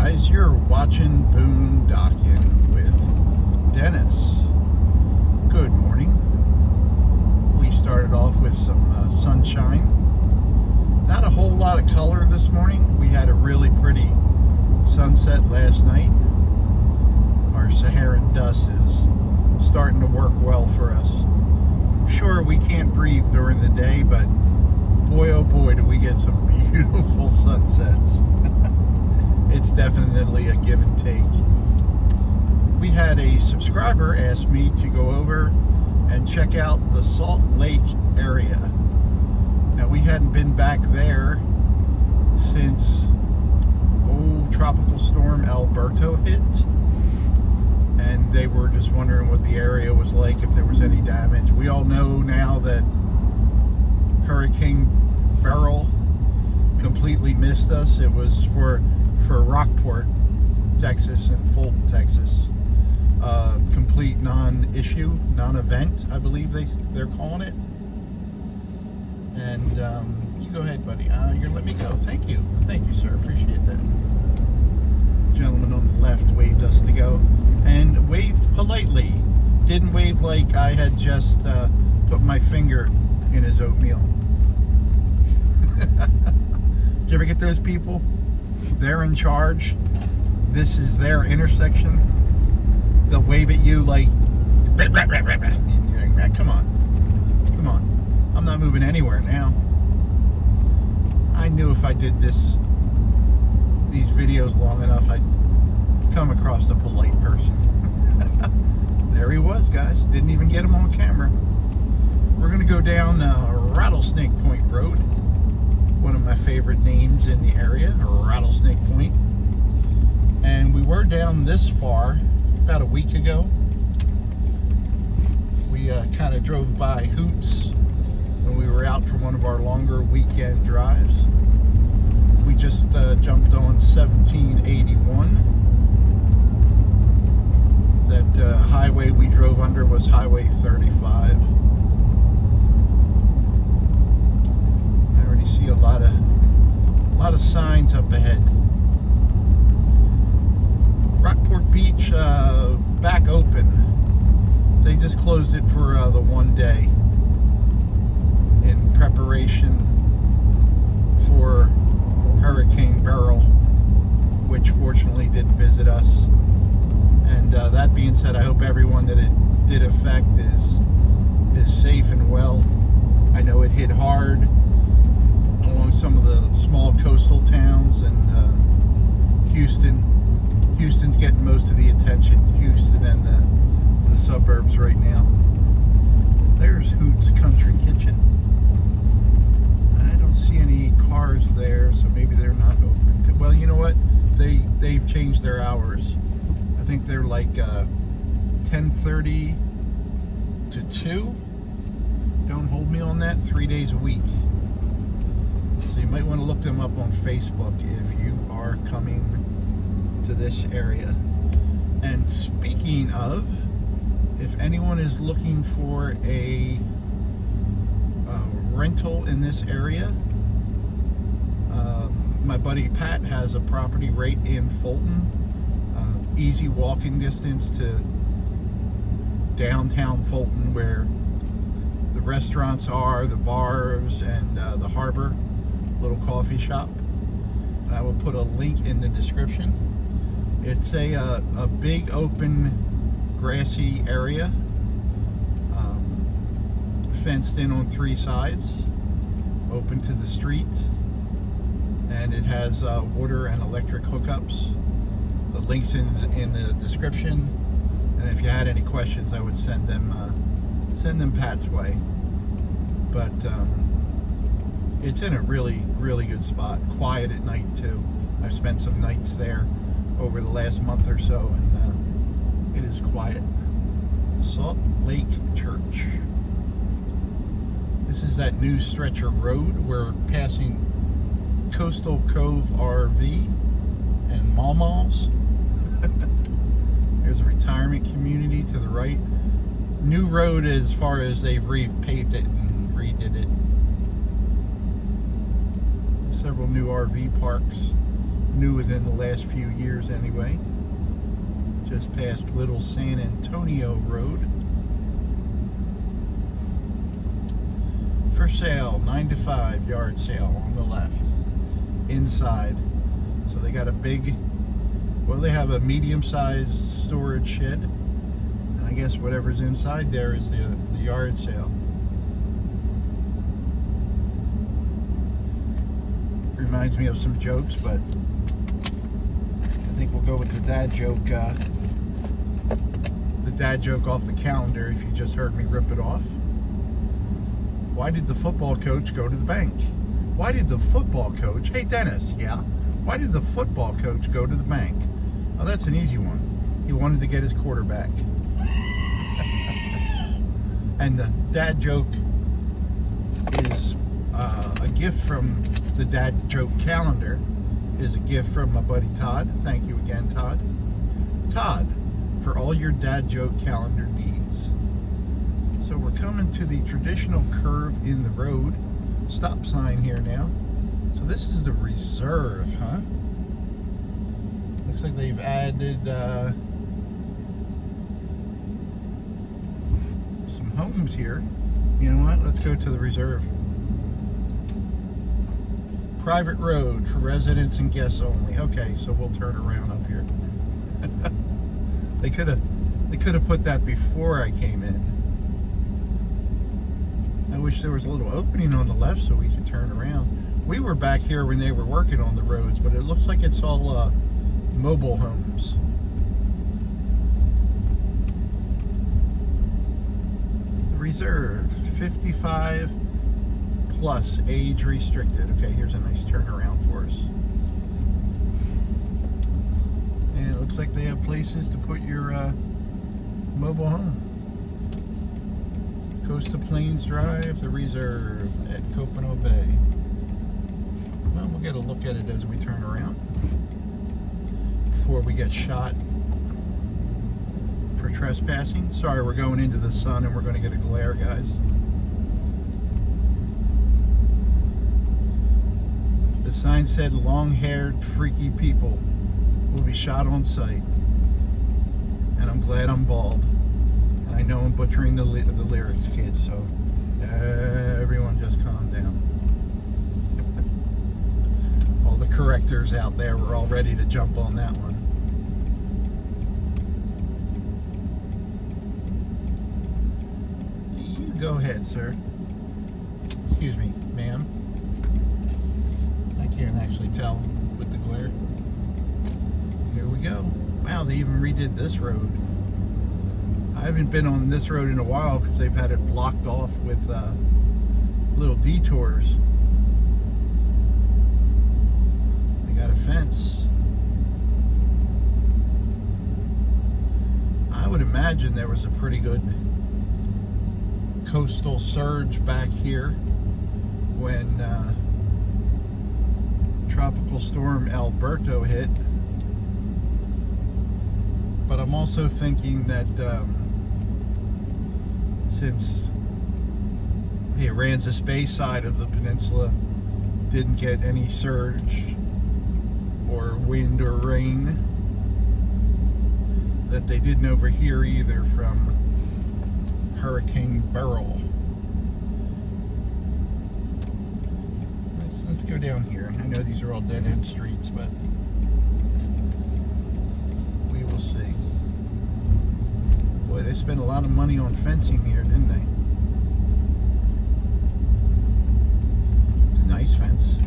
guys, you're watching Boondocking with Dennis. Good morning. We started off with some sunshine. Not a whole lot of color this morning. We had a really pretty sunset last night. Our Saharan dust is starting to work well for us. Sure, we can't breathe during the day, but boy oh boy do we get some beautiful sunsets. It's definitely a give and take. We had a subscriber ask me to go over and check out the Salt Lake area. Now, we hadn't been back there since Tropical Storm Alberto hit, and they were just wondering what the area was like, if there was any damage. We all know now that Hurricane Beryl completely missed us. It was for Rockport, Texas, and Fulton, Texas. Complete non-issue, non-event, I believe they're calling it. And you go ahead, buddy. You're gonna let me go. Thank you, sir. Appreciate that. Gentleman on the left waved us to go, and waved politely. Didn't wave like I had just put my finger in his oatmeal. Did you ever get those people? They're in charge. This is their intersection. They'll wave at you like, come on. I'm not moving anywhere now. I knew if I did these videos long enough, I'd come across a polite person. There he was, guys. Didn't even get him on camera. We're gonna go down Rattlesnake Point Road. One of my favorite names in the area, Rattlesnake Point. And we were down this far about a week ago. We kind of drove by Hoots when we were out for one of our longer weekend drives. We just jumped on 1781. That highway we drove under was Highway 35. See a lot of signs up ahead. Rockport Beach back open. They just closed it for the one day in preparation for Hurricane Beryl, which fortunately didn't visit us. And that being said, I hope everyone that it did affect is safe and well. I know it hit hard along some of the small coastal towns, and Houston's getting most of the attention. Houston and the suburbs right now. There's Hoots Country Kitchen. I don't see any cars there, so maybe they're not open. Well, you know what? They've changed their hours. I think they're like 10:30 to 2. Don't hold me on that. 3 days a week. So you might want to look them up on Facebook if you are coming to this area. And speaking of, if anyone is looking for a rental in this area, my buddy Pat has a property right in Fulton. Easy walking distance to downtown Fulton, where the restaurants are, the bars, and the harbor. Little coffee shop, and I will put a link in the description. It's a big open grassy area, fenced in on 3 sides, open to the street, and it has water and electric hookups. The link's in the description, and if you had any questions, I would send them Pat's way. But it's in a really, really good spot. Quiet at night, too. I've spent some nights there over the last month or so, and it is quiet. Salt Lake Church. This is that new stretch of road. We're passing Coastal Cove RV and Malls. There's a retirement community to the right. New road as far as they've repaved it and redid it. Several new RV parks. new within the last few years anyway. Just past Little San Antonio Road. For sale, 9 to 5 yard sale on the left. Inside. So they got a big, well, they have a medium-sized storage shed. And I guess whatever's inside there is the yard sale. Reminds me of some jokes, but I think we'll go with the dad joke. The dad joke off the calendar, if you just heard me rip it off. Why did the football coach go to the bank? Why did the football coach, hey Dennis, yeah? Why did the football coach go to the bank? Oh, that's an easy one. He wanted to get his quarterback. And the dad joke is a gift from the dad joke calendar, is a gift from my buddy Todd. Thank you again, Todd. Todd, for all your dad joke calendar needs. So we're coming to the traditional curve in the road. Stop sign here now. So this is the reserve, huh? Looks like they've added some homes here. You know what? Let's go to the reserve. Private road for residents and guests only. Okay, so we'll turn around up here. They could have put that before I came in. I wish there was a little opening on the left so we could turn around. We were back here when they were working on the roads, but it looks like it's all mobile homes. The reserve, 55 plus, age restricted. Okay, here's a nice turnaround for us. And it looks like they have places to put your mobile home. Costa Plains Drive, the reserve at Copano Bay. Well, we'll get a look at it as we turn around before we get shot for trespassing. Sorry, we're going into the sun and we're going to get a glare, guys. The sign said, long-haired, freaky people will be shot on sight. And I'm glad I'm bald. I know I'm butchering the lyrics, kids, so everyone just calm down. All the correctors out there were all ready to jump on that one. You go ahead, sir. Excuse me, ma'am. I can't actually tell with the glare. Here we go. Wow, they even redid this road. I haven't been on this road in a while because they've had it blocked off with little detours. They got a fence. I would imagine there was a pretty good coastal surge back here when Tropical Storm Alberto hit. But I'm also thinking that since the Aransas Bay side of the peninsula didn't get any surge or wind or rain, that they didn't over here either from Hurricane Beryl. Let's go down here. I know these are all dead-end streets, but we will see. Boy, they spent a lot of money on fencing here, didn't they? It's a nice fence.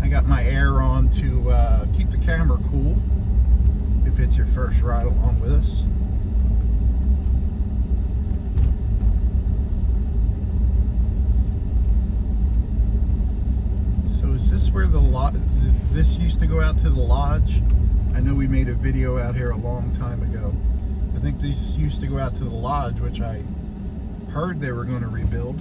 I got my air on to keep the camera cool if it's your first ride along with us. So is this where the lodge, this used to go out to the lodge? I know we made a video out here a long time ago. I think this used to go out to the lodge, which I heard they were going to rebuild.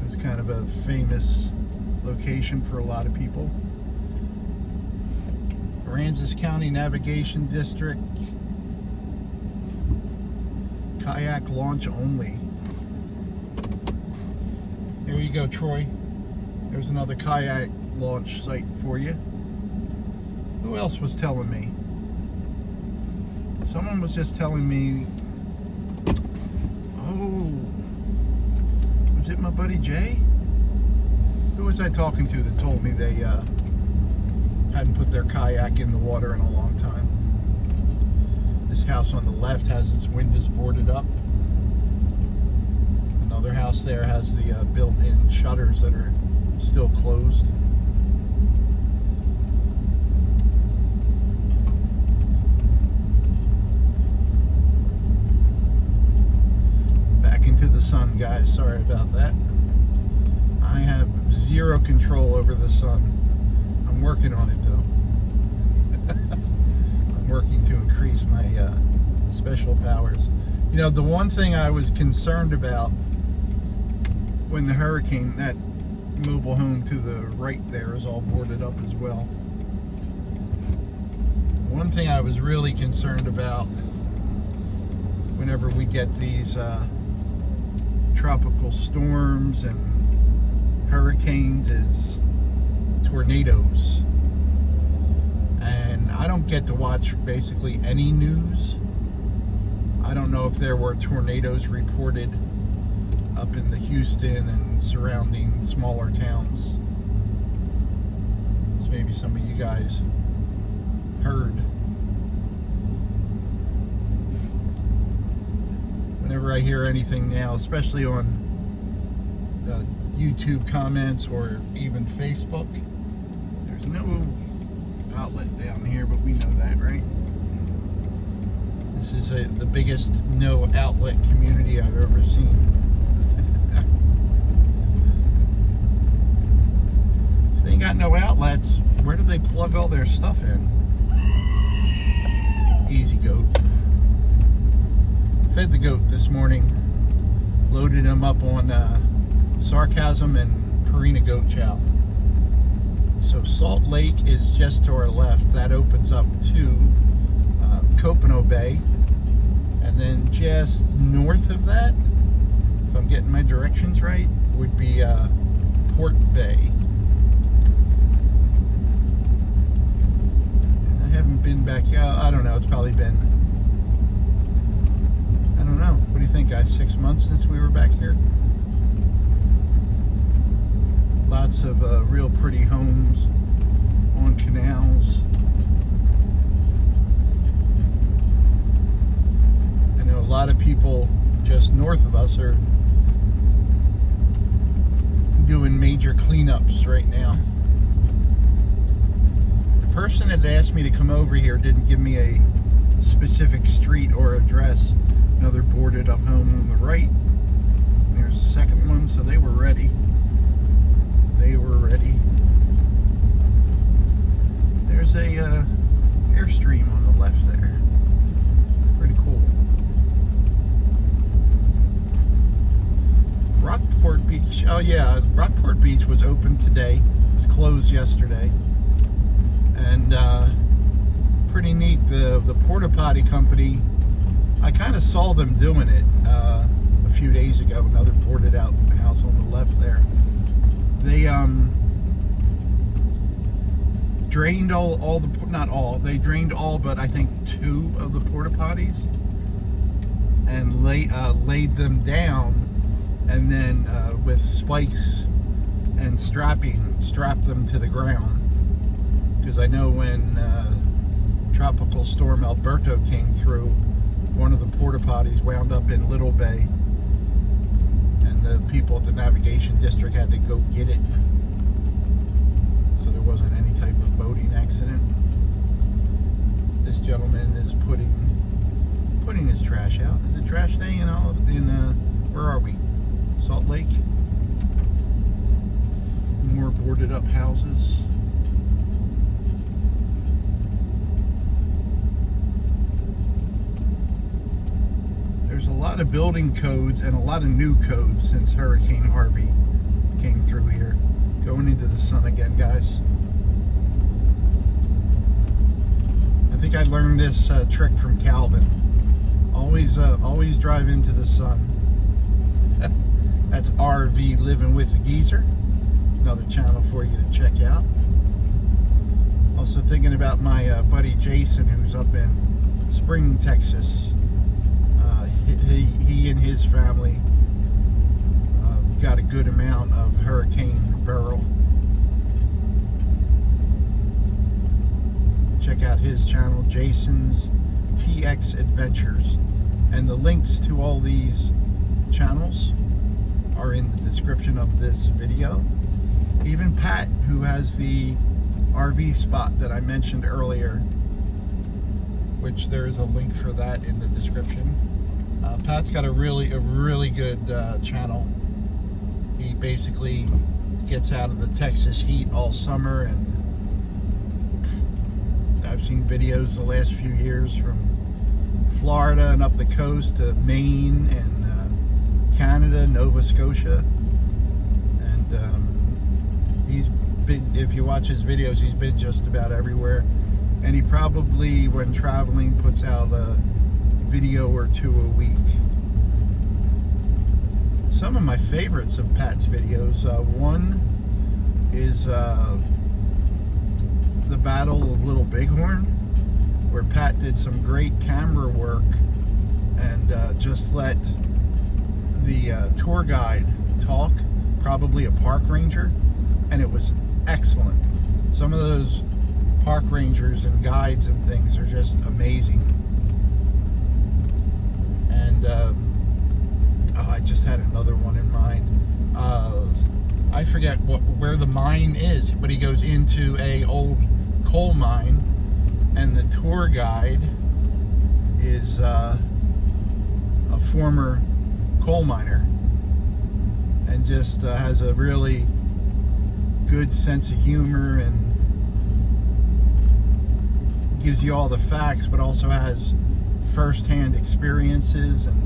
It was kind of a famous location for a lot of people. Aransas County Navigation District. Kayak launch only. Here you go, Troy. There's another kayak launch site for you. Who else was telling me? Someone was just telling me, oh, was it my buddy Jay? Who was I talking to that told me they hadn't put their kayak in the water in a long time? This house on the left has its windows boarded up. Another house there has the built-in shutters that are still closed. Back into the sun, guys. Sorry about that. I have zero control over the sun. I'm working on it, though. I'm working to increase my special powers. You know, the one thing I was concerned about when the hurricane, that mobile home to the right there is all boarded up as well. One thing I was really concerned about whenever we get these tropical storms and hurricanes is tornadoes. And I don't get to watch basically any news. I don't know if there were tornadoes reported up in the Houston and surrounding smaller towns. So maybe some of you guys heard. Whenever I hear anything now, especially on YouTube comments or even Facebook, there's no outlet down here, but we know that, right? This is the biggest no outlet community I've ever seen. So they ain't got no outlets. Where do they plug all their stuff in? Easy goat. Fed the goat this morning. Loaded him up on sarcasm and Purina goat chow. So Salt Lake is just to our left. That opens up to Copano Bay. And then just north of that, if I'm getting my directions right, would be Port Bay. And I haven't been back out. I don't know. It's probably been, I don't know. What do you think, guys? 6 months since we were back here? Lots of real pretty homes on canals. I know a lot of people just north of us are doing major cleanups right now. The person that asked me to come over here didn't give me a specific street or address. Another boarded up home on the right. And there's a second one, so they were ready. They were ready. There's a Airstream on the left there. Pretty cool. Rockport Beach. Oh yeah, Rockport Beach was open today. It was closed yesterday. And pretty neat. The porta potty company, I kind of saw them doing it a few days ago. Another boarded out house on the left there. They drained all the, not all, they drained all but I think 2 of the porta potties and laid them down, and then with spikes and strapped them to the ground. Because I know when Tropical Storm Alberto came through, one of the porta potties wound up in Little Bay, and the people at the navigation district had to go get it, so there wasn't any type of boating accident. This gentleman is putting his trash out. Is it trash day in where are we? Salt Lake. More boarded up houses. There's a lot of building codes and a lot of new codes since Hurricane Harvey came through here. Going into the sun again, guys. I think I learned this trick from Calvin. Always drive into the sun. That's RV Living with the Geezer. Another channel for you to check out. Also thinking about my buddy Jason, who's up in Spring, Texas. He and his family got a good amount of Hurricane Beryl. Check out his channel, Jason's TX Adventures. And the links to all these channels are in the description of this video. Even Pat, who has the RV spot that I mentioned earlier, which there is a link for that in the description. Pat's got a really good channel. He basically gets out of the Texas heat all summer, and I've seen videos the last few years from Florida and up the coast to Maine and Canada, Nova Scotia, and he's been, if you watch his videos, he's been just about everywhere, and he probably, when traveling, puts out a video or two a week. Some of my favorites of Pat's videos, one is the Battle of Little Bighorn, where Pat did some great camera work and just let the tour guide talk, probably a park ranger, and it was excellent. Some of those park rangers and guides and things are just amazing. And I just had another one in mind. I forget where the mine is, but he goes into a old coal mine, and the tour guide is a former coal miner, and just has a really good sense of humor and gives you all the facts, but also has first-hand experiences, and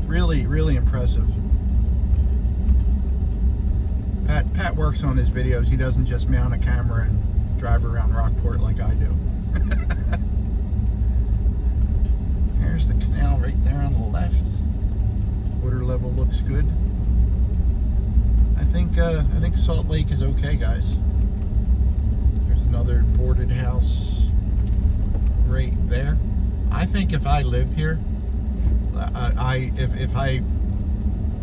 really impressive. Pat works on his videos. He doesn't just mount a camera and drive around Rockport like I do. There's the canal right there on the left. Water level looks good. I think Salt Lake is okay, guys. There's another boarded house right there. I think if I lived here, if I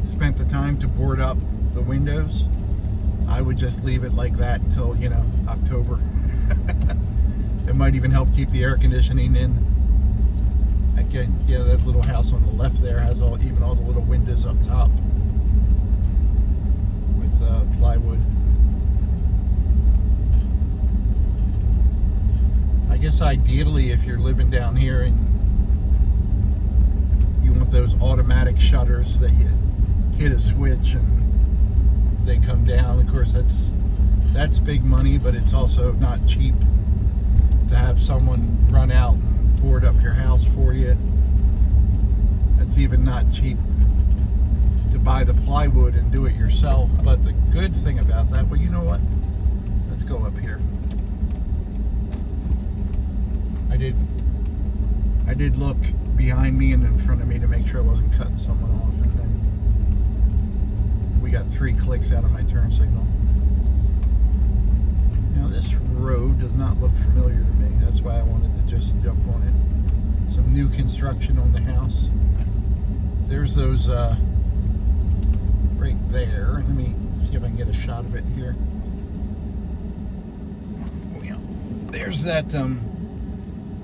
spent the time to board up the windows, I would just leave it like that until, you know, October. It might even help keep the air conditioning in. Again, yeah, that little house on the left there has even all the little windows up top with plywood. I guess ideally, if you're living down here and you want those automatic shutters that you hit a switch and they come down, of course that's big money, but it's also not cheap to have someone run out and board up your house for you. It's even not cheap to buy the plywood and do it yourself. But the good thing about that, well, you know what? Let's go up here. I did look behind me and in front of me to make sure I wasn't cutting someone off, and then we got 3 clicks out of my turn signal. Now this road does not look familiar to me. That's why I wanted to just jump on it. Some new construction on the house. There's those right there. Let me see if I can get a shot of it here. Oh, yeah. There's that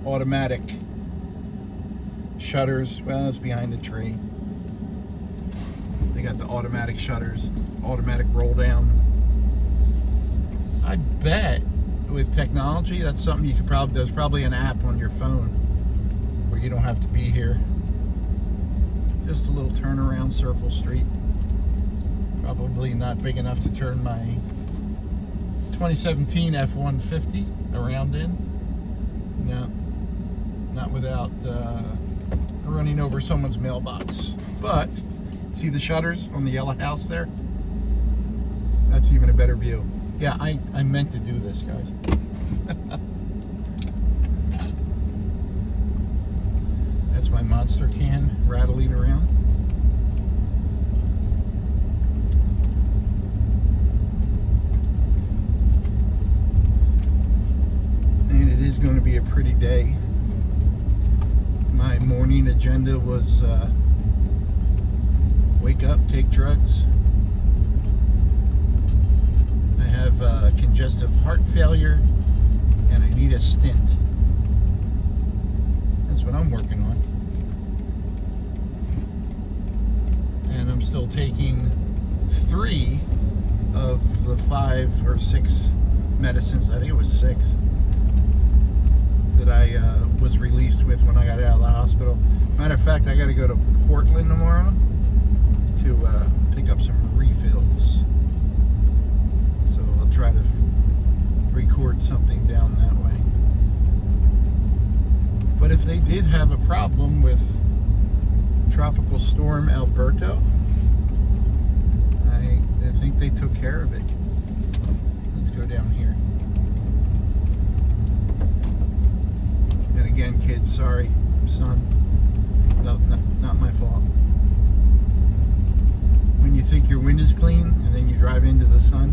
automatic shutters. Well, it's behind the tree. They got the automatic shutters, automatic roll down. I bet with technology, that's something you could there's probably an app on your phone where you don't have to be here. Just a little turnaround, Circle Street. Probably not big enough to turn my 2017 F-150 around in. No, not without running over someone's mailbox. But see the shutters on the yellow house there? That's even a better view. Yeah, I meant to do this, guys. That's my Monster can rattling around. And it is going to be a pretty day. My morning agenda was wake up, take drugs. I have congestive heart failure and I need a stint. That's what I'm working on. And I'm still taking 3 of the 5 or 6 medicines, I think it was 6, that I was released with when I got out of the hospital. Matter of fact, I got to go to Portland tomorrow to pick up some refills. So I'll try to record something down that way. But if they did have a problem with Tropical Storm Alberto, I think they took care of it. Let's go down here. And again, kids, sorry, son. Not my fault. When you think your wind is clean and then you drive into the sun,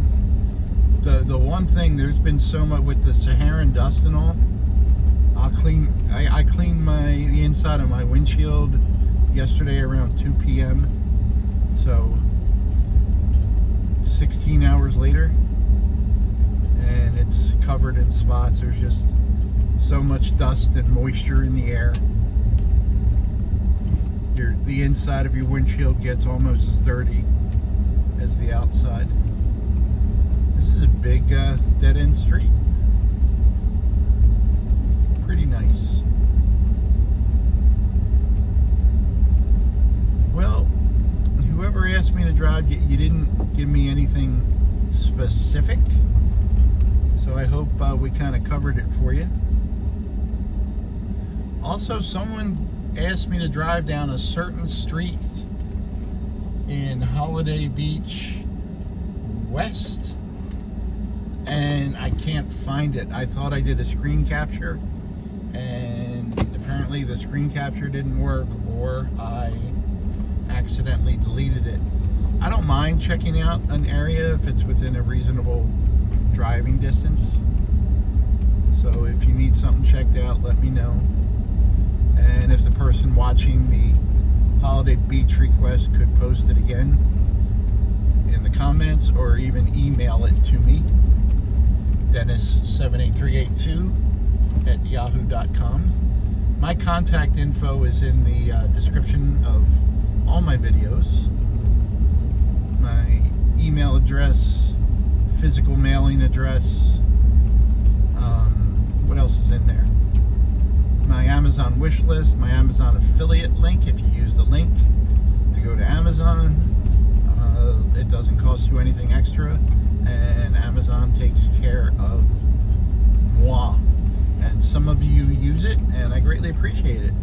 the one thing, there's been so much with the Saharan dust and all. I cleaned the inside of my windshield yesterday around 2 p.m. So 16 hours later, and it's covered in spots. There's just so much dust and moisture in the air. The inside of your windshield gets almost as dirty as the outside. This is a big dead-end street. Pretty nice. Well, whoever asked me to drive, you didn't give me anything specific, so I hope we kind of covered it for you. Also, someone asked me to drive down a certain street in Holiday Beach West, and I can't find it. I thought I did a screen capture, and apparently the screen capture didn't work, or I accidentally deleted it. I don't mind checking out an area if it's within a reasonable driving distance. So if you need something checked out, let me know. And if the person watching the Holiday Beach request could post it again in the comments, or even email it to me, dennis78382@yahoo.com. My contact info is in the description of all my videos. My email address, physical mailing address, what else is in there? My Amazon wish list, my Amazon affiliate link, if you use the link to go to Amazon. It doesn't cost you anything extra, and Amazon takes care of moi. And some of you use it, and I greatly appreciate it.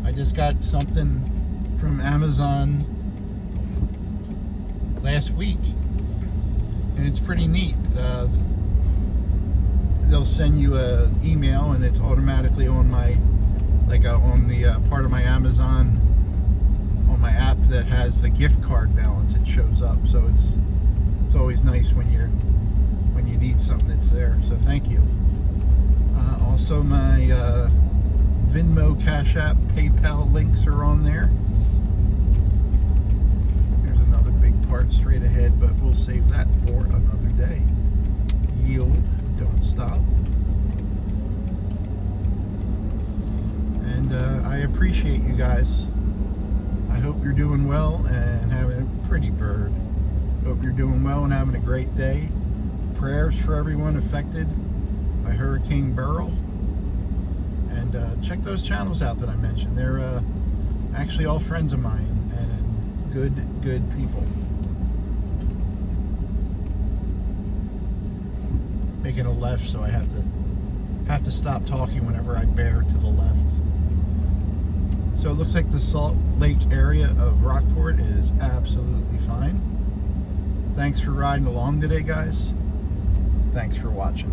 I just got something from Amazon last week, and it's pretty neat. They'll send you an email, and it's automatically on my, on the part of my Amazon, on my app that has the gift card balance. It shows up, so it's always nice when you need something that's there. So thank you. Also, my Venmo, Cash App, PayPal links are on there. There's another big part straight ahead, but we'll save that for another day. Yield. Don't stop. And I appreciate you guys. I hope you're doing well and having a pretty bird. Hope you're doing well and having a great day. Prayers for everyone affected by Hurricane Beryl. And check those channels out that I mentioned. They're actually all friends of mine and good people. Making a left, so I have to stop talking whenever I bear to the left. So it looks like the Salt Lake area of Rockport is absolutely fine. Thanks for riding along today, guys. Thanks for watching.